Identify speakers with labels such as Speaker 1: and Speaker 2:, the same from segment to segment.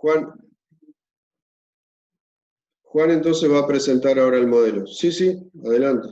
Speaker 1: Juan, Juan entonces va a presentar ahora el modelo. Sí, sí, adelante.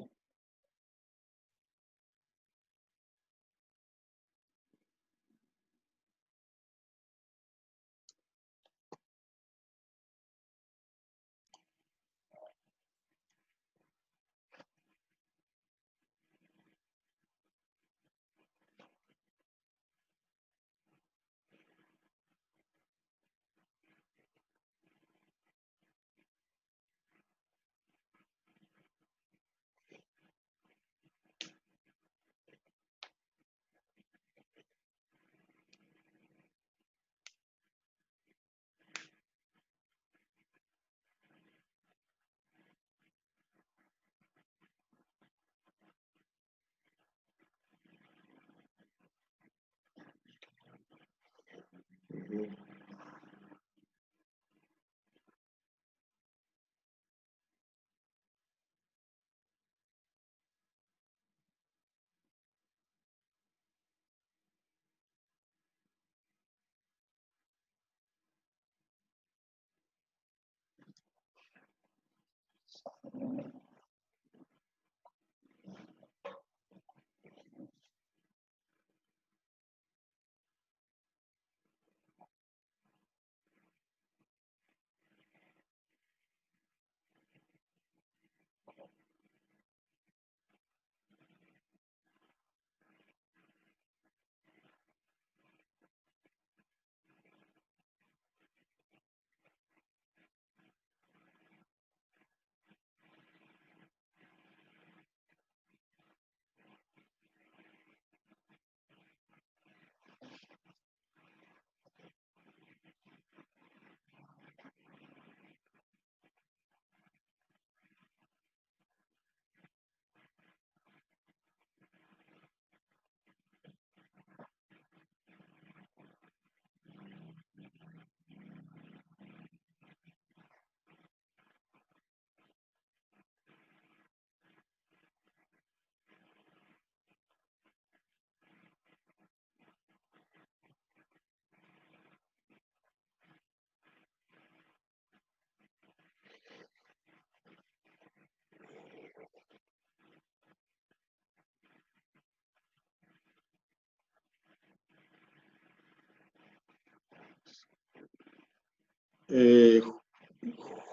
Speaker 1: Eh,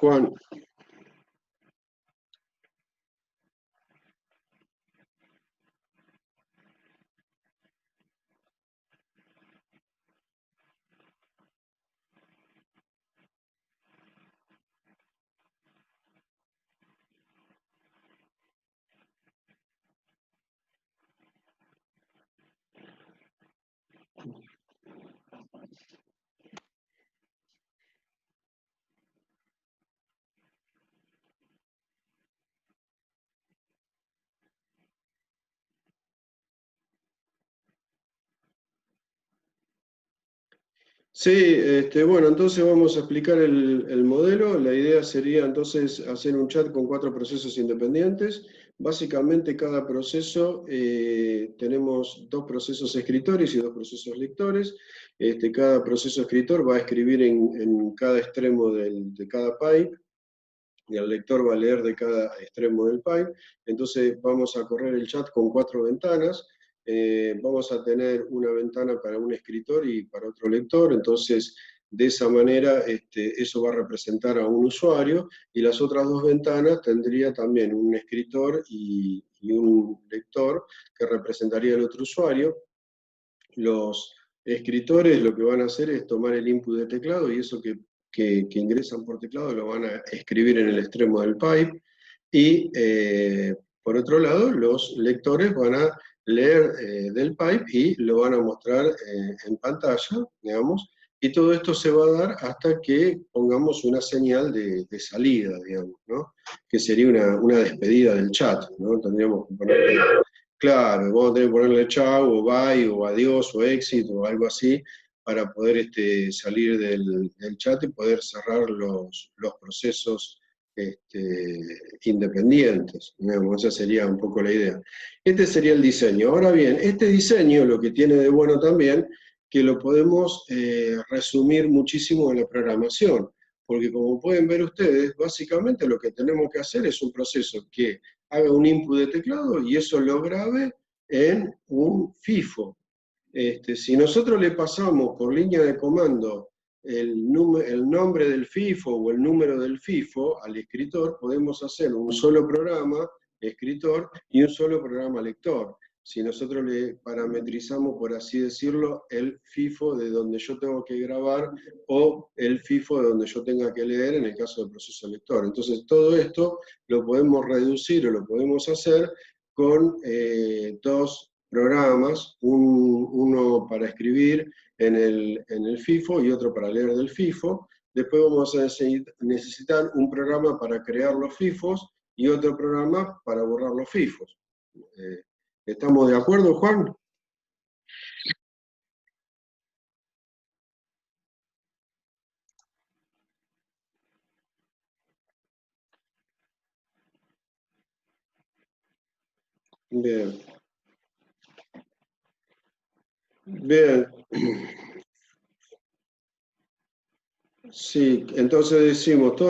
Speaker 1: Juan, sí, bueno, entonces vamos a explicar el modelo. La idea sería entonces hacer un chat con 4 procesos independientes. Básicamente cada proceso, tenemos 2 procesos escritores y 2 procesos lectores. Cada proceso escritor va a escribir en cada extremo de cada pipe y el lector va a leer de cada extremo del pipe. Entonces vamos a correr el chat con 4 ventanas. Vamos a tener una ventana para un escritor y para otro lector. Entonces, de esa manera, eso va a representar a un usuario, y las otras 2 ventanas tendría también un escritor y un lector que representaría al otro usuario. Los escritores lo que van a hacer es tomar el input de teclado, y eso que ingresan por teclado lo van a escribir en el extremo del pipe. Y por otro lado, los lectores van a leer del pipe y lo van a mostrar en pantalla, digamos. Y todo esto se va a dar hasta que pongamos una señal de salida, digamos, ¿no? Que sería una despedida del chat, ¿no? Tendríamos que ponerle, claro, vamos a tener que ponerle chau, o bye, o adiós, o exit, o algo así, para poder salir del chat y poder cerrar los procesos independientes, digamos. Esa sería un poco la idea. Este sería el diseño. Ahora bien, este diseño lo que tiene de bueno también, que lo podemos resumir muchísimo en la programación. Porque como pueden ver ustedes, básicamente lo que tenemos que hacer es un proceso que haga un input de teclado y eso lo grabe en un FIFO. Si nosotros le pasamos por línea de comando el nombre del FIFO o el número del FIFO al escritor, podemos hacer un solo programa escritor y un solo programa lector. Si nosotros le parametrizamos, por así decirlo, el FIFO de donde yo tengo que grabar o el FIFO de donde yo tenga que leer en el caso del proceso lector. Entonces, todo esto lo podemos reducir o lo podemos hacer con dos programas, uno para escribir en el FIFO y otro para leer del FIFO. Después vamos a necesitar un programa para crear los FIFOs y otro programa para borrar los FIFOs. ¿Estamos de acuerdo, Juan? Bien, bien. Sí, entonces decimos,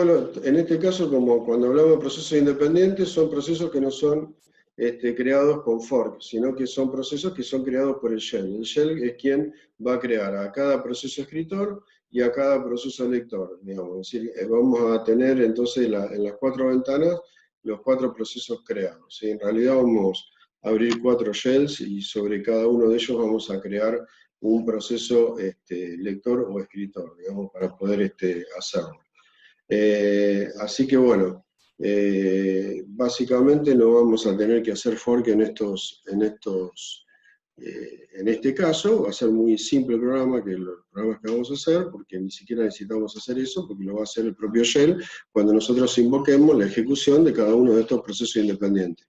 Speaker 1: en este caso, como cuando hablamos de procesos independientes, son procesos que no son creados con fork, sino que son procesos que son creados por el shell. El shell es quien va a crear a cada proceso escritor y a cada proceso lector, digamos. Es decir, vamos a tener entonces en las cuatro ventanas los cuatro procesos creados, ¿sí? En realidad vamos a abrir cuatro shells y sobre cada uno de ellos vamos a crear un proceso lector o escritor, digamos, para poder hacerlo. Así que bueno, básicamente no vamos a tener que hacer fork en este caso, va a ser muy simple el programa, que los programas que vamos a hacer, porque ni siquiera necesitamos hacer eso, porque lo va a hacer el propio shell cuando nosotros invoquemos la ejecución de cada uno de estos procesos independientes.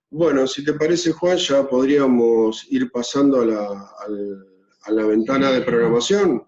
Speaker 1: Bueno, si te parece, Juan, ya podríamos ir pasando a la ventana de programación.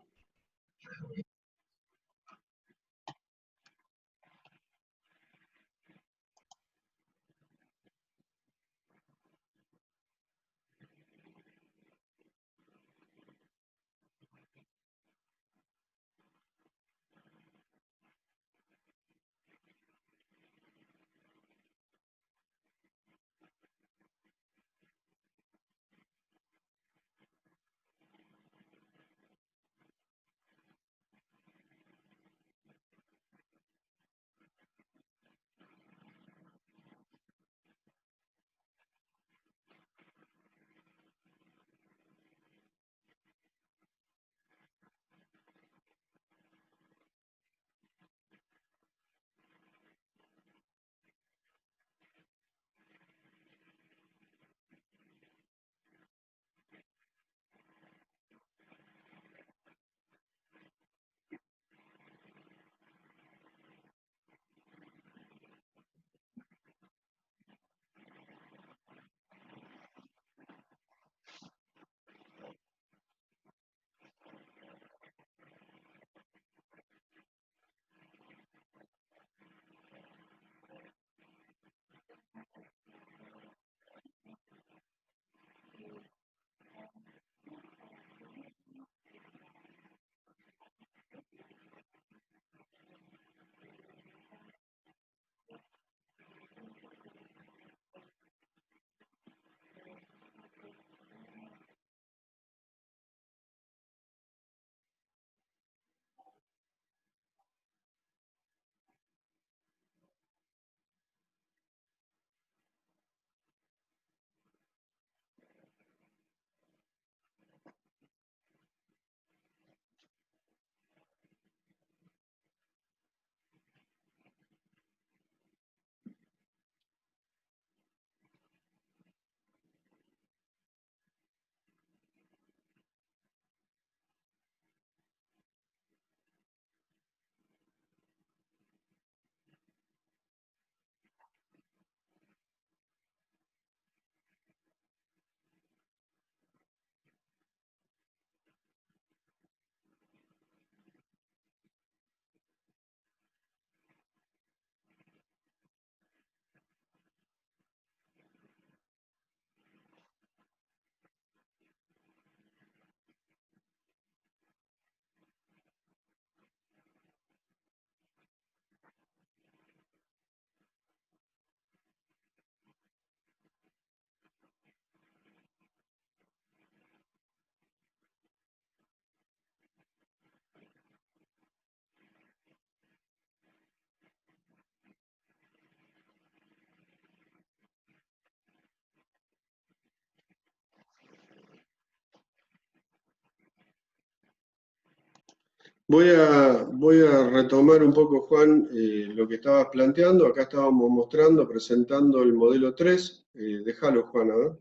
Speaker 1: Voy a retomar un poco, Juan, lo que estabas planteando. Acá estábamos mostrando, presentando el modelo 3. Déjalo, Juan, a ver.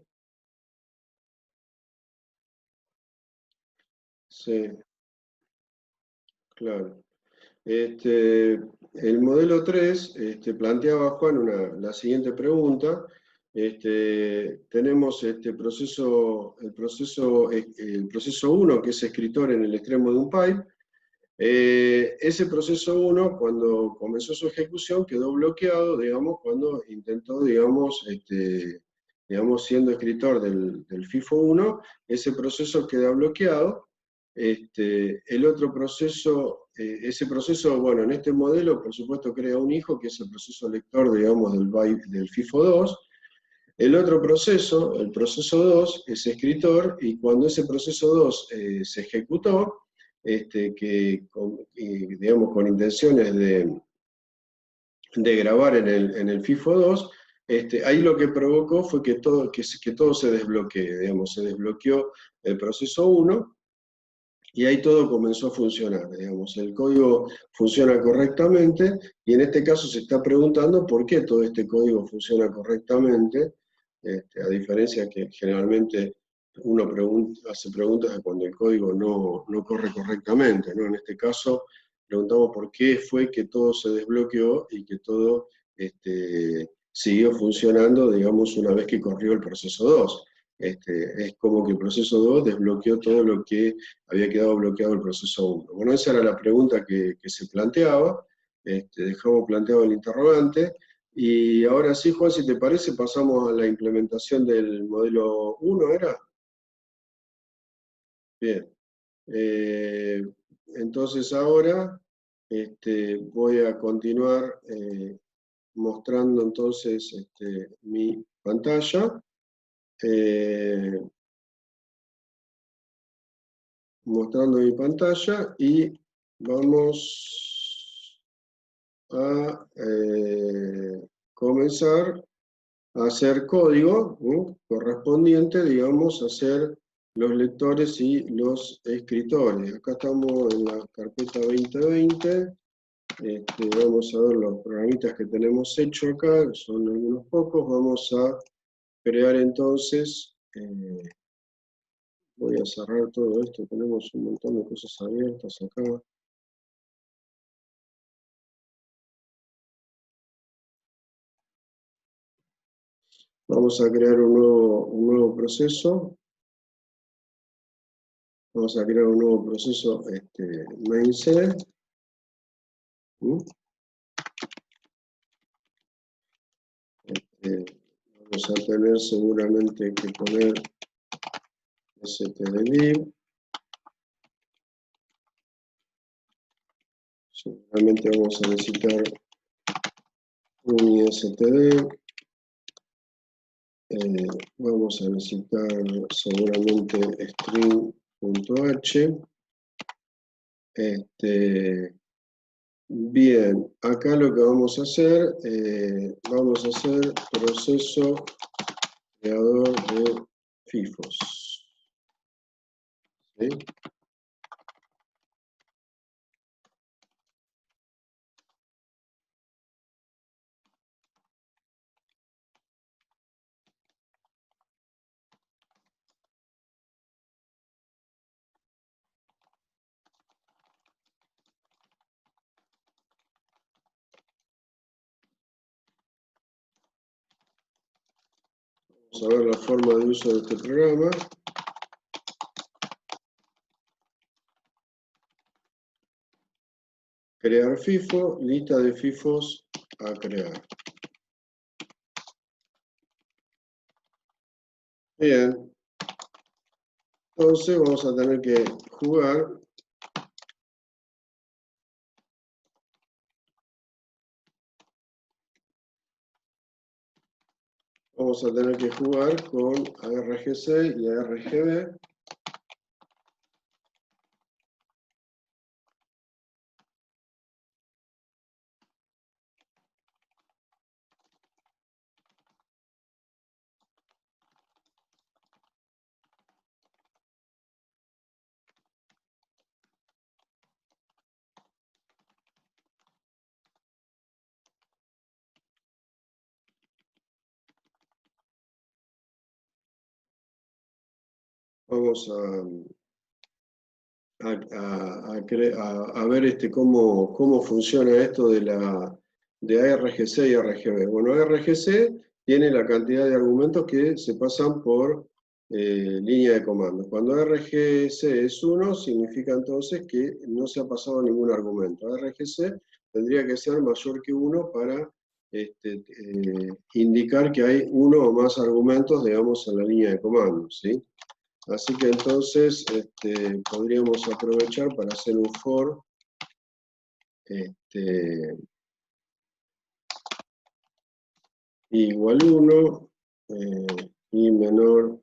Speaker 1: Sí, claro. El modelo 3 planteaba, Juan, la siguiente pregunta. Tenemos el proceso 1, que es escritor en el extremo de un pipe. Ese proceso 1, cuando comenzó su ejecución, quedó bloqueado, digamos, cuando intentó, digamos, siendo escritor del FIFO 1, ese proceso queda bloqueado. El otro proceso, ese proceso, bueno, en este modelo, por supuesto, crea un hijo, que es el proceso lector, digamos, del FIFO 2. El otro proceso, el proceso 2, es escritor, y cuando ese proceso 2 se ejecutó, digamos, con intenciones de grabar en el FIFO 2, ahí lo que provocó fue que todo se desbloquee, digamos, se desbloqueó el proceso 1, y ahí todo comenzó a funcionar, digamos, el código funciona correctamente, y en este caso se está preguntando por qué todo este código funciona correctamente, a diferencia que generalmente uno hace preguntas de cuando el código no corre correctamente, ¿no? En este caso preguntamos por qué fue que todo se desbloqueó y que todo siguió funcionando, digamos, una vez que corrió el proceso 2. Es como que el proceso 2 desbloqueó todo lo que había quedado bloqueado el proceso 1. Bueno, esa era la pregunta que se planteaba. Dejamos planteado el interrogante. Y ahora sí, Juan, si te parece, pasamos a la implementación del modelo 1, ¿era? Bien. Eh, entonces ahora voy a continuar mostrando entonces mi pantalla. eh, Mostrando mi pantalla, y vamos a comenzar a hacer código, ¿no? Correspondiente, digamos, a hacer los lectores y los escritores. Acá estamos en la carpeta 2020. Vamos a ver los programitas que tenemos hecho acá, que son algunos pocos. Vamos a crear entonces, voy a cerrar todo esto, tenemos un montón de cosas abiertas acá. Vamos a crear un nuevo proceso. Vamos a crear un nuevo proceso main-C. ¿Mm? Vamos a tener seguramente que poner stdlib. Seguramente vamos a necesitar un istd. Vamos a necesitar seguramente string.h. Bien, acá lo que vamos a hacer proceso creador de FIFOs. ¿Sí? Vamos a ver la forma de uso de este programa. Crear FIFO, lista de FIFOs a crear. Bien, entonces vamos a tener que jugar. Vamos a tener que jugar con ARGC y ARGB. vamos a ver cómo funciona esto de ARGC y RGB. Bueno, ARGC tiene la cantidad de argumentos que se pasan por línea de comando. Cuando RGC es 1, significa entonces que no se ha pasado ningún argumento. RGC tendría que ser mayor que 1 para indicar que hay uno o más argumentos, digamos, en la línea de comando, ¿sí? Así que entonces podríamos aprovechar para hacer un for igual 1 y menor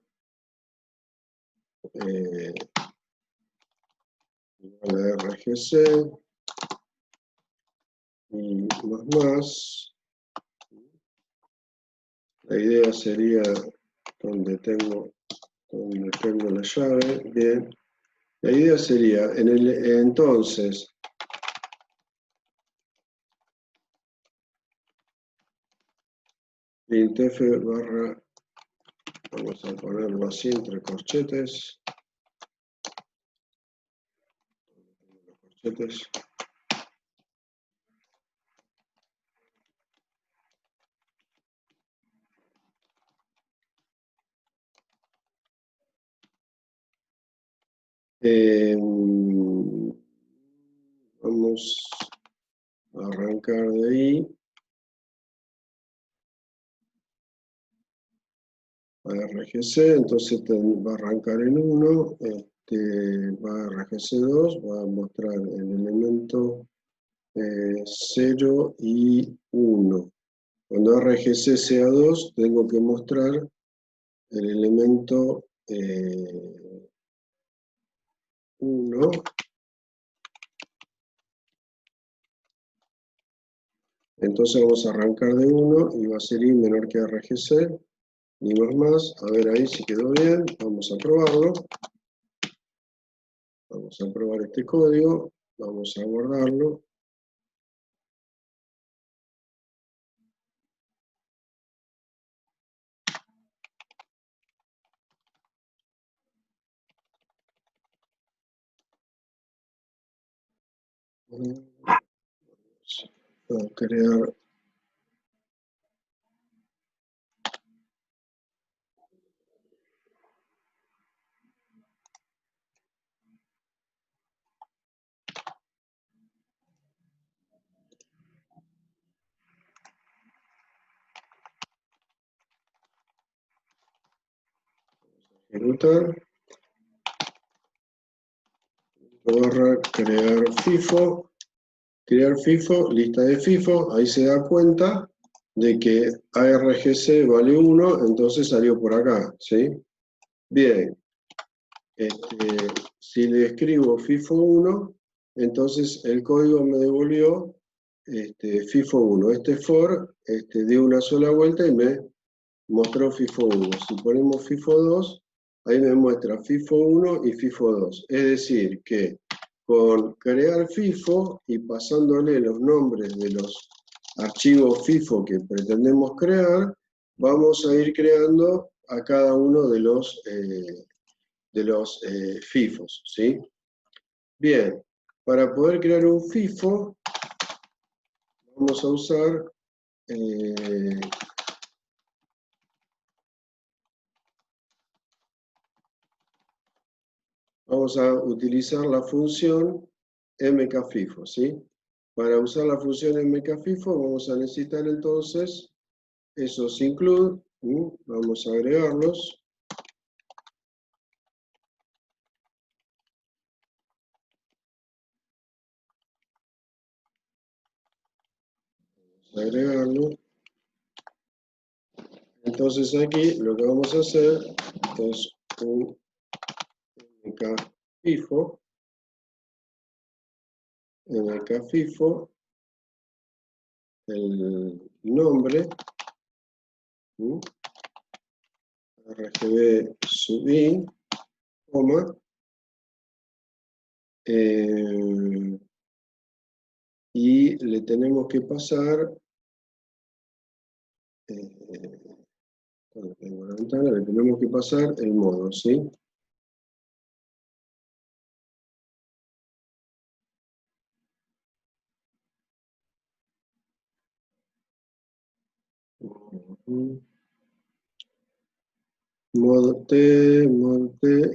Speaker 1: igual a RGC y más. La idea sería donde tengo la llave, bien. La idea sería, entonces, printf barra, vamos a ponerlo así entre corchetes. Vamos a arrancar de ahí. A RGC, entonces va a arrancar en 1, va a RGC 2, va a mostrar el elemento 0 y 1. Cuando RGC sea 2, tengo que mostrar el elemento 1. Entonces vamos a arrancar de 1 y va a ser i menor que RGC. Ni más, a ver ahí si quedó bien, vamos a probarlo. Vamos a probar este código, vamos a guardarlo. Vamos a crear ejecutar, barra crear FIFO, lista de FIFO, ahí se da cuenta de que ARGC vale 1, entonces salió por acá, ¿sí? Bien, si le escribo FIFO 1, entonces el código me devolvió FIFO 1. Este for dio una sola vuelta y me mostró FIFO 1. Si ponemos FIFO 2, ahí me muestra FIFO 1 y FIFO 2. Es decir, que con crear FIFO y pasándole los nombres de los archivos FIFO que pretendemos crear, vamos a ir creando a cada uno de los FIFOs, ¿sí? Bien, para poder crear un FIFO, vamos a usar vamos a utilizar la función mkfifo, ¿sí? Para usar la función mkfifo vamos a necesitar entonces esos include, vamos a agregarlos. Agregarlo. Entonces aquí lo que vamos a hacer es un mkfifo, el nombre, RGB sub i, coma, y le tenemos que pasar, cuando tengo la ventana, le tenemos que pasar el modo, ¿sí? Mod T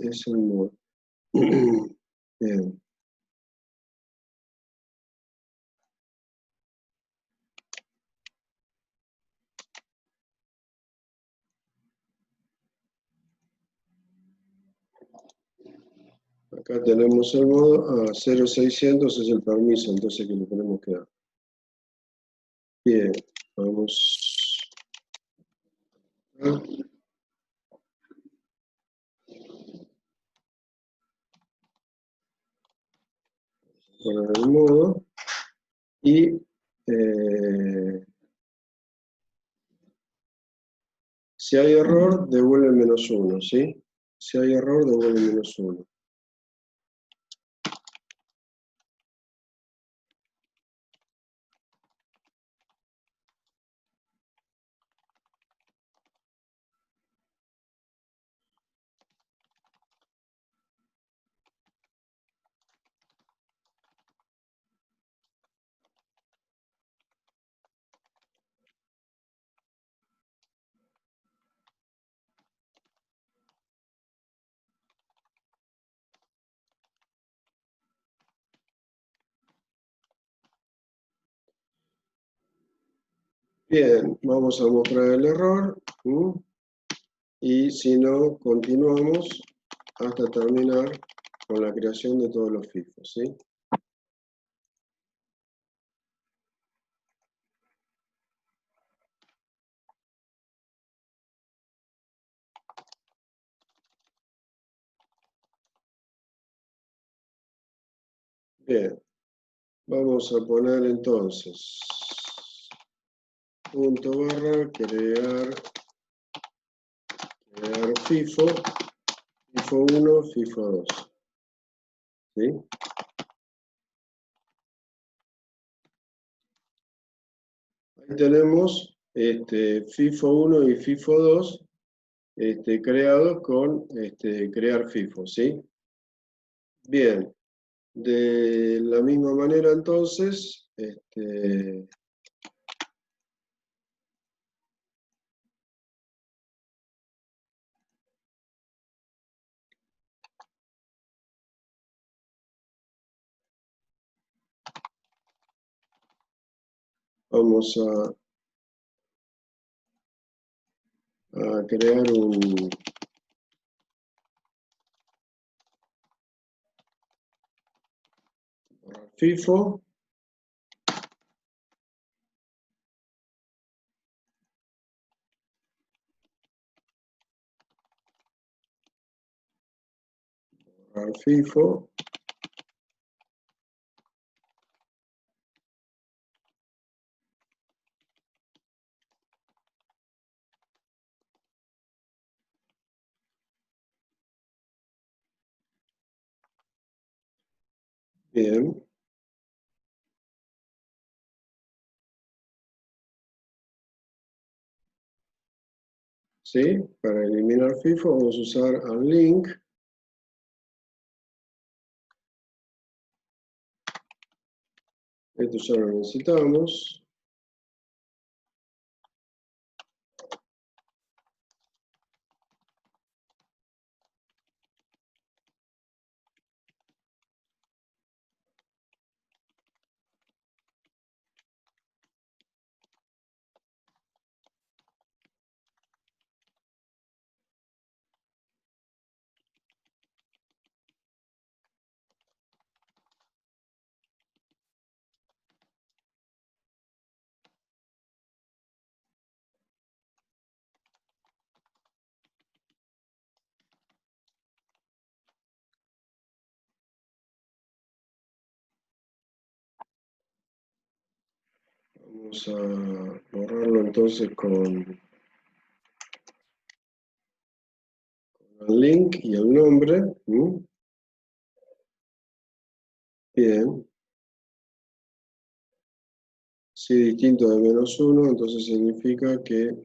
Speaker 1: es el mod. Bien. Acá tenemos el modo, 0600 es el permiso, entonces que le tenemos que dar. Bien, vamos a poner el modo y si hay error, devuelve -1, ¿sí? Si hay error, devuelve -1. Bien, vamos a mostrar el error. Y si no, continuamos hasta terminar con la creación de todos los FIFOs, ¿sí? Bien, vamos a poner entonces punto barra crear FIFO, FIFO 1, FIFO 2, ¿sí? Ahí tenemos FIFO 1 y FIFO 2 creados con crear FIFO, ¿sí? Bien, de la misma manera entonces, vamos a crear un FIFO. FIFO. Bien. ¿Sí? Para eliminar FIFO vamos a usar unlink. Esto ya lo necesitamos. Vamos a borrarlo entonces con el link y el nombre. Bien. Si distinto de -1, entonces significa que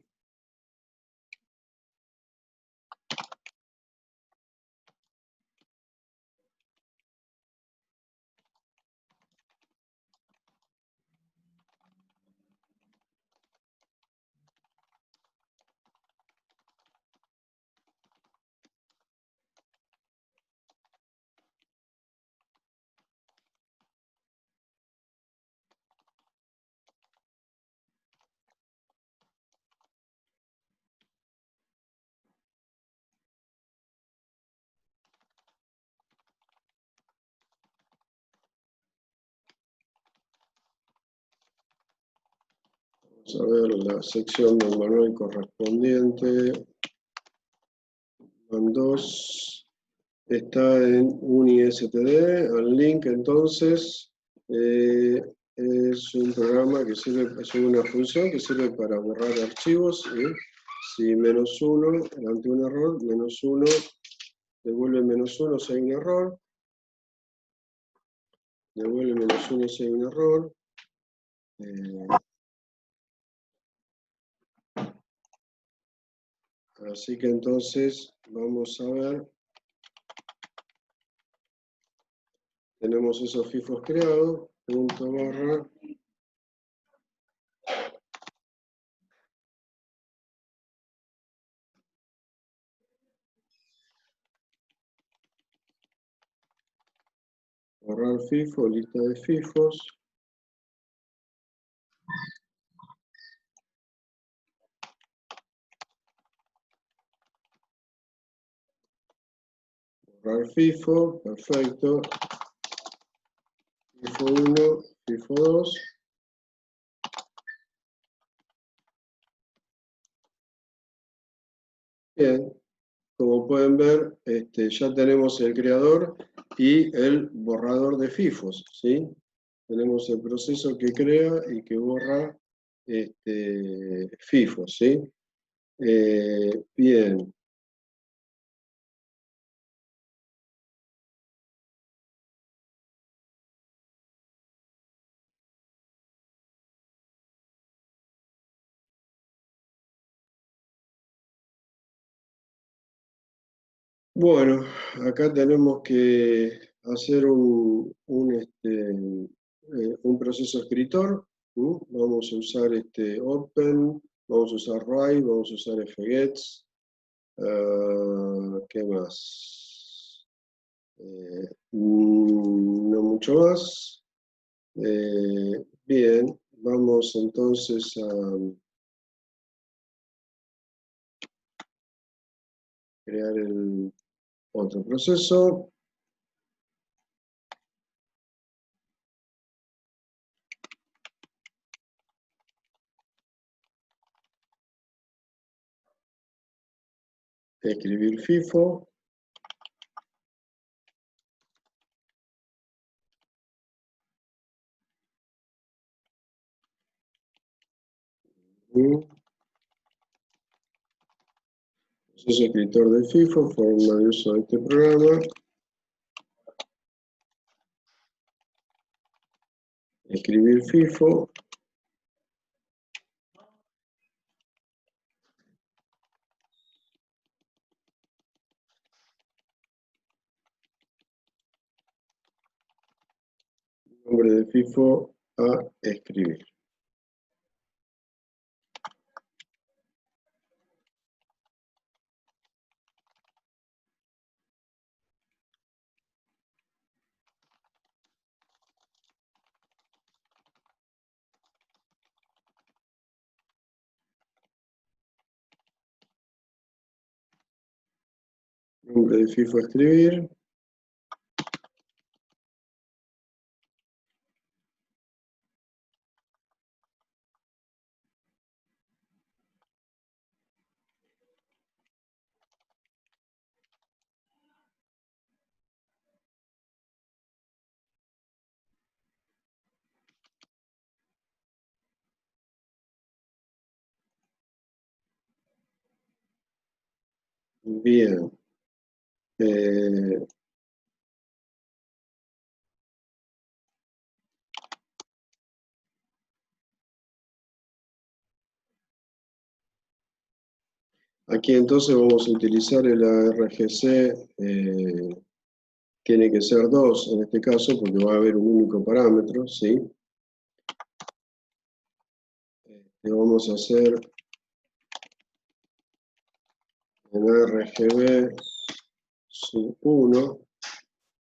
Speaker 1: Vamos a ver la sección del manual correspondiente. MAN2 está en UniSTD. El link entonces es un programa que sirve, es una función que sirve para borrar archivos. Si -1 ante un error, -1 devuelve -1 si hay un error. Devuelve -1 si hay un error. Así que entonces vamos a ver. Tenemos esos FIFOs creados. Punto barra. Borrar FIFO, lista de FIFOs. Borrar FIFO, perfecto. FIFO 1, FIFO 2. Bien, como pueden ver, ya tenemos el creador y el borrador de FIFOs, ¿sí? Tenemos el proceso que crea y que borra FIFOs, ¿sí? Bien. Bueno, acá tenemos que hacer un proceso escritor. Vamos a usar Open, vamos a usar Write, vamos a usar fgets. ¿Qué más? No mucho más. Bien, vamos entonces a crear el otro proceso. Escribir FIFO. Proceso escritor de FIFO, forma de uso de este programa. Escribir FIFO. Nombre de FIFO a escribir. Nombre de FIFO a escribir. Bien. Aquí entonces vamos a utilizar el ARGC. Tiene que ser 2 en este caso porque va a haber un único parámetro, ¿sí? Vamos a hacer en RGB sub 1,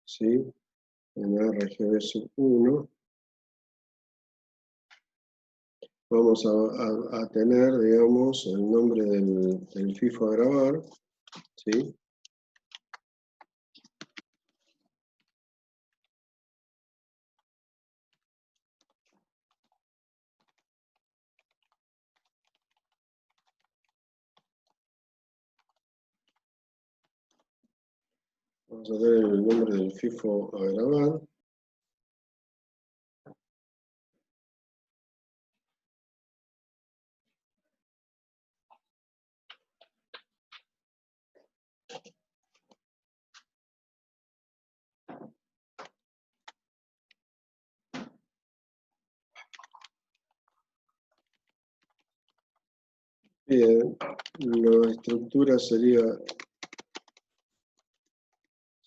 Speaker 1: ¿sí? En RGB sub 1 vamos a tener, digamos, el nombre del FIFO a grabar, ¿sí? Vamos a ver el nombre del FIFO a grabar. Bien, la estructura sería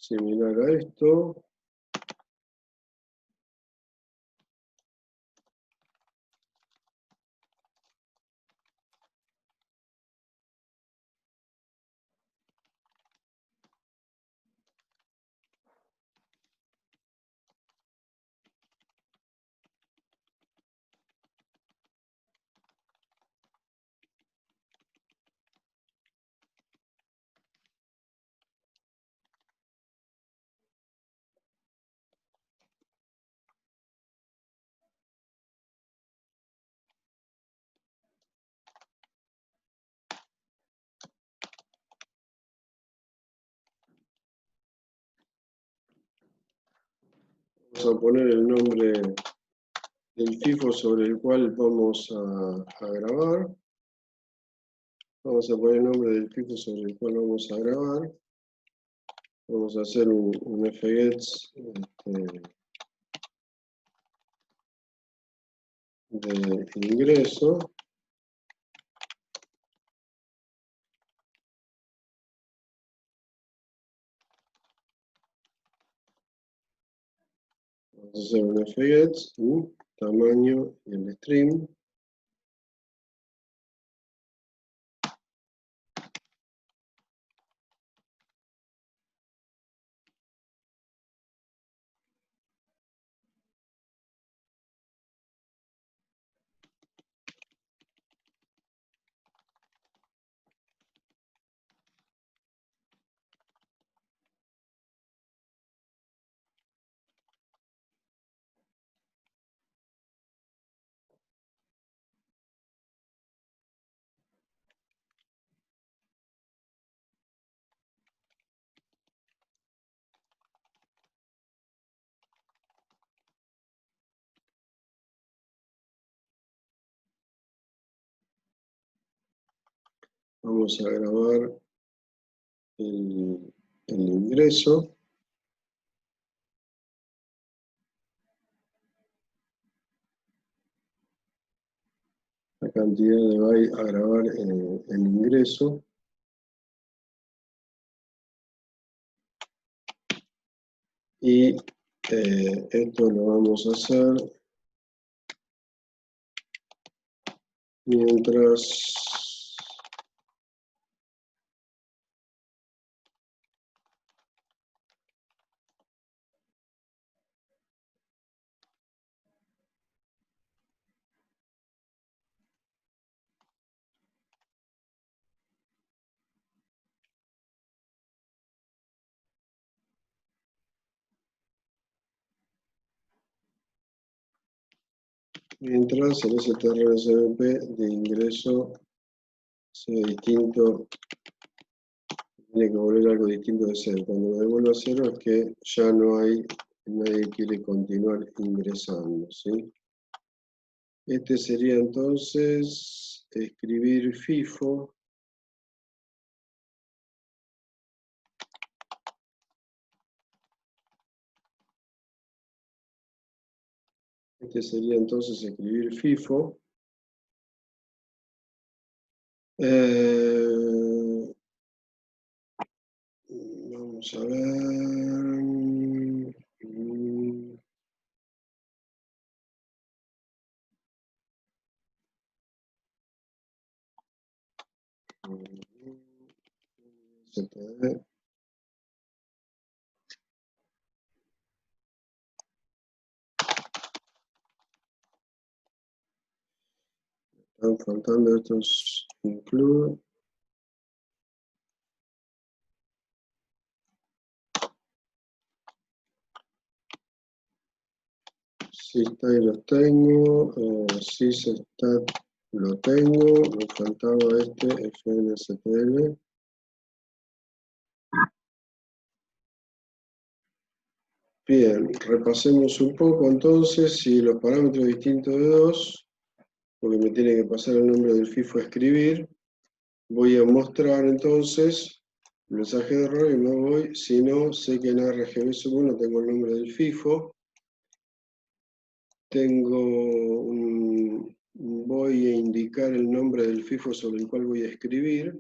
Speaker 1: similar a esto. Vamos a poner el nombre del FIFO sobre el cual vamos a grabar. Vamos a poner el nombre del FIFO sobre el cual vamos a grabar. Vamos a hacer un fgets de ingreso. Vamos a hacer un fgets, tamaño y el string. Vamos a grabar el ingreso. La cantidad de bytes a grabar el ingreso. Y esto lo vamos a hacer mientras el strSVP de ingreso sea distinto, tiene que volver algo distinto de 0. Cuando me devuelva a 0 es que ya no hay, nadie quiere continuar ingresando, ¿sí? Este sería entonces escribir FIFO. Este sería entonces escribir FIFO. Vamos a ver. ZD. Están faltando estos include. Systat los tengo, Systat lo tengo, me faltaba este FNSTL. Bien, repasemos un poco entonces si los parámetros distintos de 2, porque me tiene que pasar el nombre del FIFO a escribir. Voy a mostrar entonces el mensaje de error y me voy. Si no, sé que en RGB sub 1 tengo el nombre del FIFO. Voy a indicar el nombre del FIFO sobre el cual voy a escribir.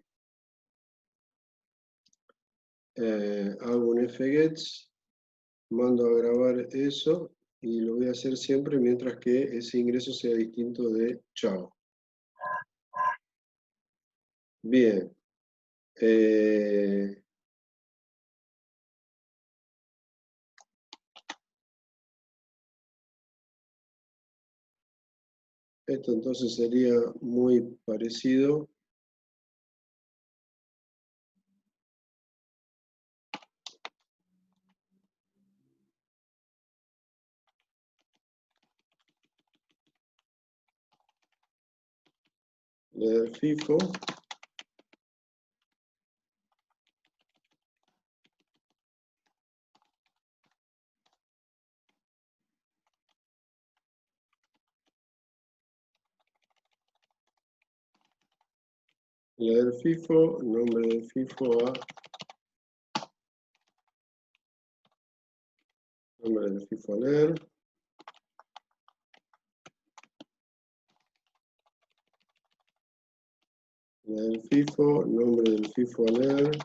Speaker 1: Hago un fgets, mando a grabar eso y lo voy a hacer siempre mientras que ese ingreso sea distinto de chao. Bien. Esto entonces sería muy parecido. Leer FIFO. Leer FIFO, nombre del FIFO a nombre del FIFO a leer. Leer FIFO, nombre del FIFO a leer.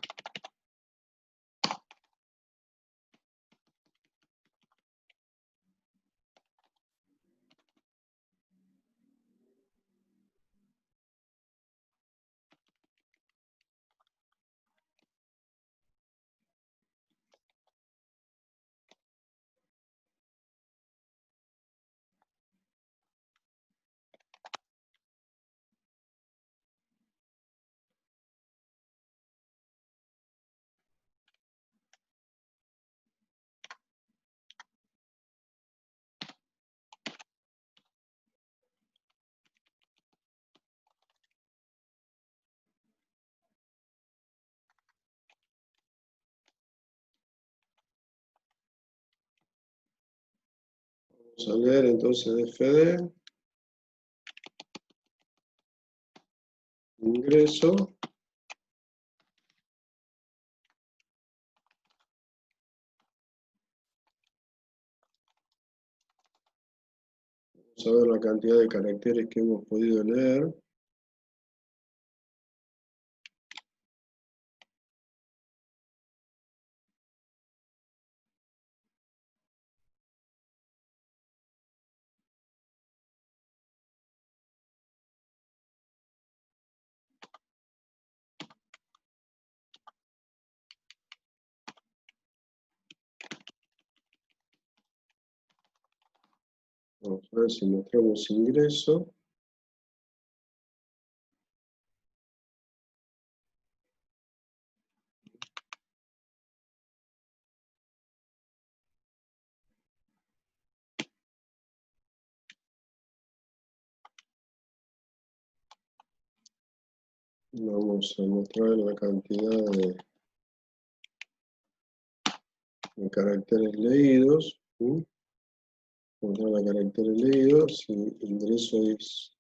Speaker 1: Vamos a leer entonces DFD. Ingreso. Vamos a ver la cantidad de caracteres que hemos podido leer. Vamos a ver si mostramos ingreso. Vamos a mostrar la cantidad de caracteres leídos. Mostrar la caracteres leídos. Si ingreso es,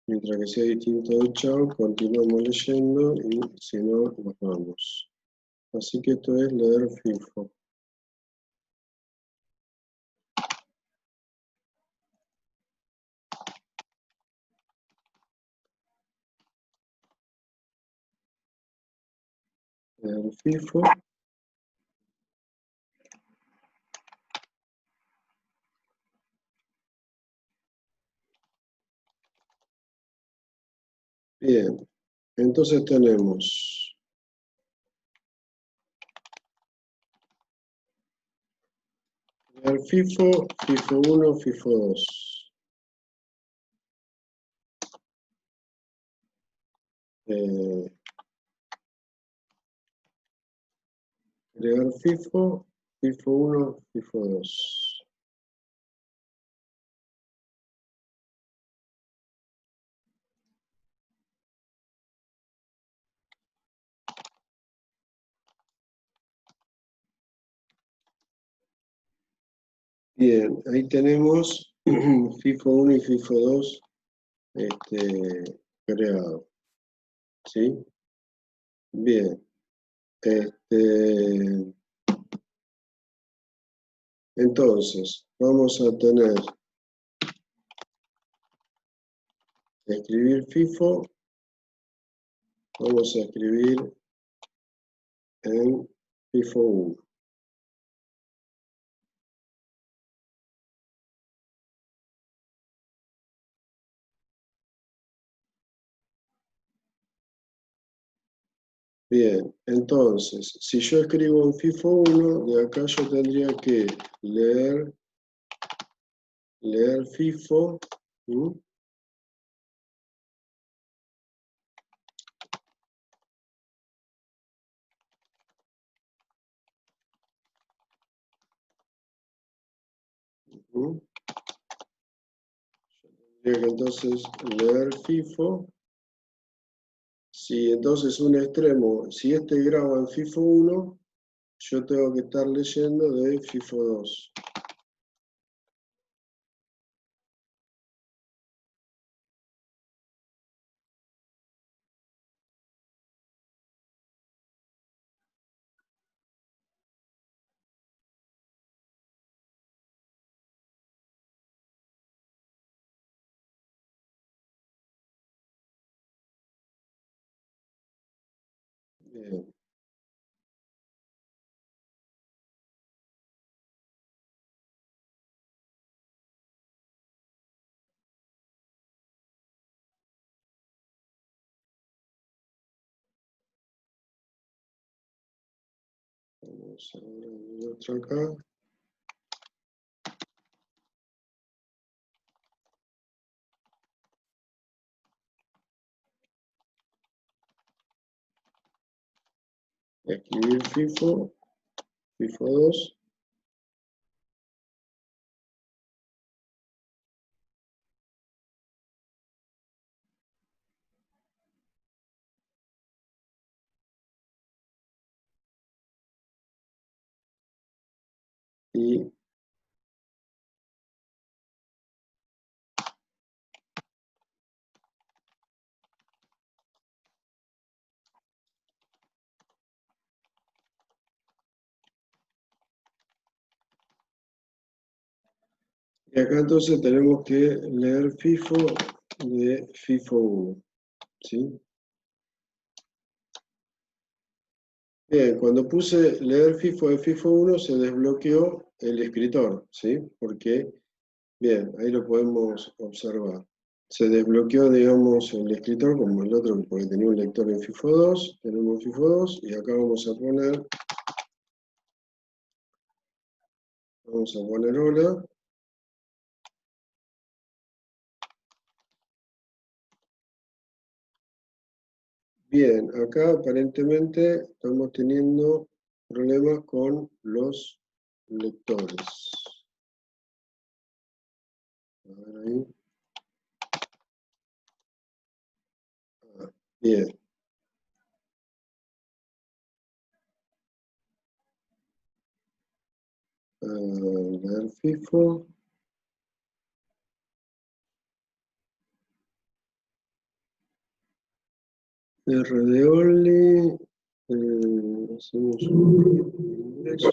Speaker 1: mientras que sea distinto de chao, continuamos leyendo y si no, nos vamos. Así que esto es leer FIFO. Leer FIFO. Bien, entonces tenemos leer FIFO, FIFO 1, FIFO 2. Agregar FIFO, FIFO 1, FIFO 2. Bien, ahí tenemos FIFO 1 y FIFO 2 creado. ¿Sí? Bien. Entonces, vamos a tener que escribir FIFO. Vamos a escribir en FIFO 1. Bien, entonces, si yo escribo en FIFO 1, de acá yo tendría que leer FIFO. ¿Mm? ¿Mm? Tendría que entonces leer FIFO. Si entonces un extremo, si este graba en FIFO 1, yo tengo que estar leyendo de FIFO 2. Bien. Vamos a ver el otro acá. Escribir FIFO 2. Y acá entonces tenemos que leer FIFO de FIFO 1. ¿Sí? Bien, cuando puse leer FIFO de FIFO 1 se desbloqueó el escritor, ¿sí? Porque, bien, ahí lo podemos observar. Se desbloqueó, digamos, el escritor como el otro, porque tenía un lector en FIFO 2, tenemos FIFO 2, y acá vamos a poner hola. Bien, acá aparentemente estamos teniendo problemas con los lectores. A ver ahí. Ah, bien. Leer FIFO. R de only. Hacemos un ingreso.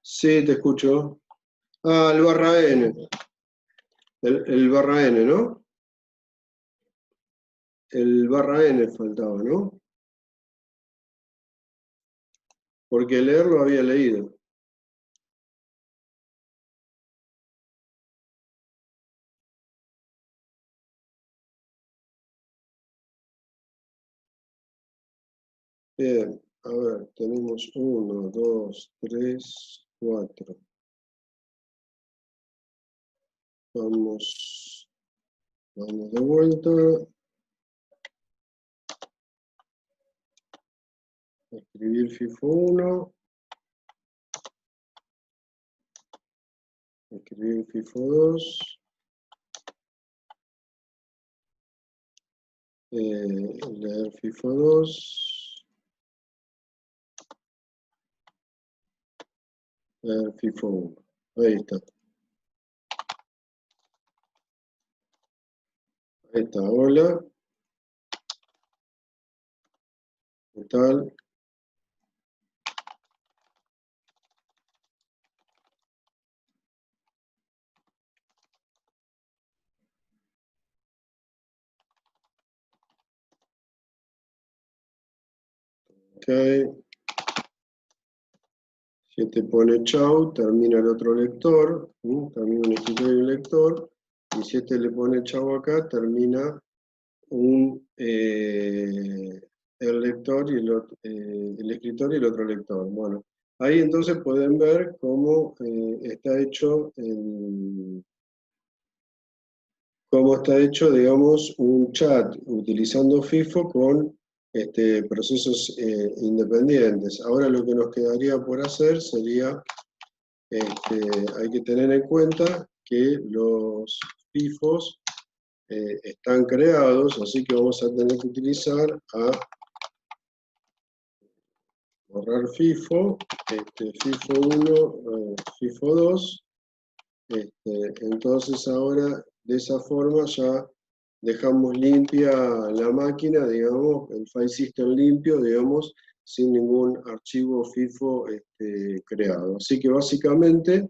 Speaker 1: Sí, te escucho. Ah, el barra N. El barra N, ¿no? El barra N faltaba, ¿no? Porque leer lo había leído. Bien, a ver, tenemos 1, 2, 3, 4. Vamos de vuelta. Escribir FIFO 1. Escribir FIFO 2. Leer FIFO 2. FIFO 1. Ahí está. Ahí está, hola. ¿Qué tal? Ok. Si te pone chau, termina el otro lector, termina un escritorio y un lector, y si este le pone chau acá, termina el lector y el escritor y el otro lector. Bueno, ahí entonces pueden ver cómo está hecho digamos, un chat utilizando FIFO con procesos independientes. Ahora lo que nos quedaría por hacer sería, hay que tener en cuenta que los FIFOs están creados, así que vamos a tener que utilizar a borrar FIFO, FIFO 1, FIFO 2. Entonces ahora de esa forma ya dejamos limpia la máquina, digamos, el file system limpio, digamos, sin ningún archivo FIFO creado. Así que básicamente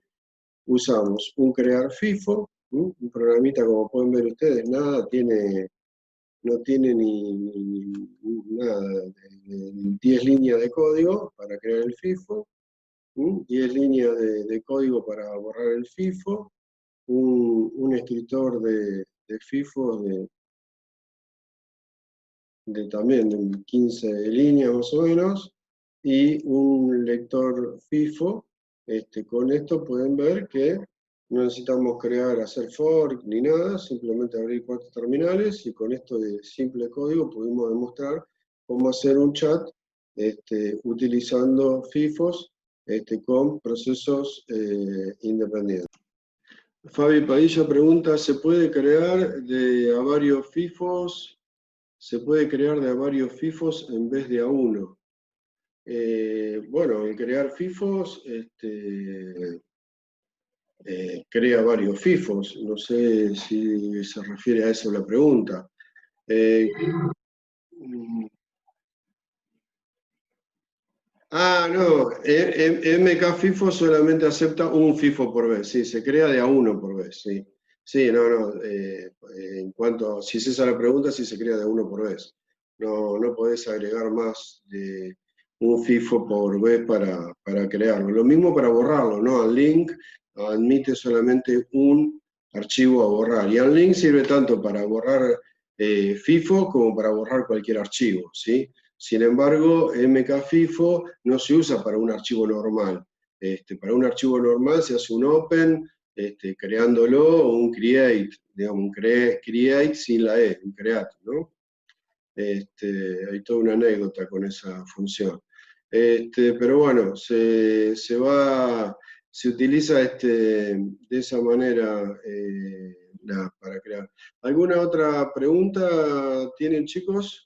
Speaker 1: usamos un crear FIFO, un programita como pueden ver ustedes, no tiene ni nada, 10 líneas de código para crear el FIFO, 10 líneas de código para borrar el FIFO, un escritor de FIFO también de 15 líneas más o menos, y un lector FIFO. Con esto pueden ver que no necesitamos hacer fork ni nada, simplemente abrir 4 terminales, y con esto de simple código pudimos demostrar cómo hacer un chat utilizando FIFOs con procesos independientes. Fabi Padilla pregunta, ¿se puede crear de a varios FIFOs? Se puede crear de a varios FIFOs en vez de a uno. Bueno, el crear FIFOs crea varios FIFOs. No sé si se refiere a eso la pregunta. No, MK FIFO solamente acepta un FIFO por vez, sí, se crea de a uno por vez, sí. Sí, no, en cuanto, si es esa la pregunta, sí se crea de a uno por vez. No podés agregar más de un FIFO por vez para crearlo. Lo mismo para borrarlo, ¿no? Unlink admite solamente un archivo a borrar. Y Unlink sirve tanto para borrar FIFO como para borrar cualquier archivo, ¿sí? Sin embargo, MKFIFO no se usa para un archivo normal. Para un archivo normal se hace un open, creándolo, o un create, digamos, un create sin la E, un create, ¿no? Hay toda una anécdota con esa función. Pero bueno, se utiliza de esa manera para crear. ¿Alguna otra pregunta tienen, chicos?